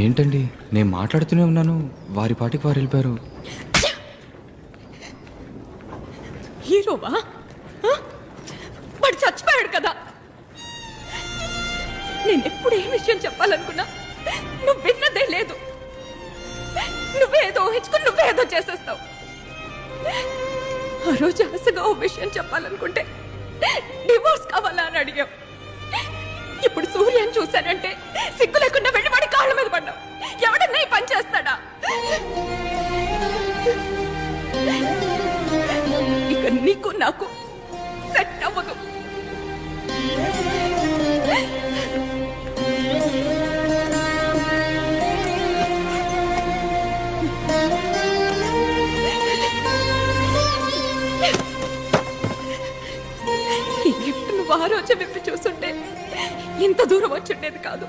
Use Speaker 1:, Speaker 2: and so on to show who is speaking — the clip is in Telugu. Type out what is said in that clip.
Speaker 1: ఏంటండి, నేను మాట్లాడుతూనే ఉన్నాను, వారి పాటికి వారు వెళ్ళిపోయారు.
Speaker 2: హీరోవా? వాడు చచ్చిపోయాడు కదా. నేను ఎప్పుడు ఏ విషయం చెప్పాలనుకున్నా నువ్వు విన్నదే లేదు. నువ్వేదో ఊహించుకుని నువ్వేదో చేసేస్తావు. ఆ రోజు ఆశగా ఓ విషయం చెప్పాలనుకుంటే డివోర్స్ కావాలా అని అడిగావు. ఇప్పుడు సూర్యని చూశానంటే సిగ్గు లేకుండా వెళ్ళి వాడి కాళ్ళ మీద పడ్డావు. ఎవడన్నా ఈ పని చేస్తాడా? ఇక నీకు నాకు సెట్ అవ్వదు. ఈ గిఫ్ట్ నువ్వు ఆ రోజు విప్పి చూస్తుంటే ఇంత దూరం వచ్చుండేది కాదు.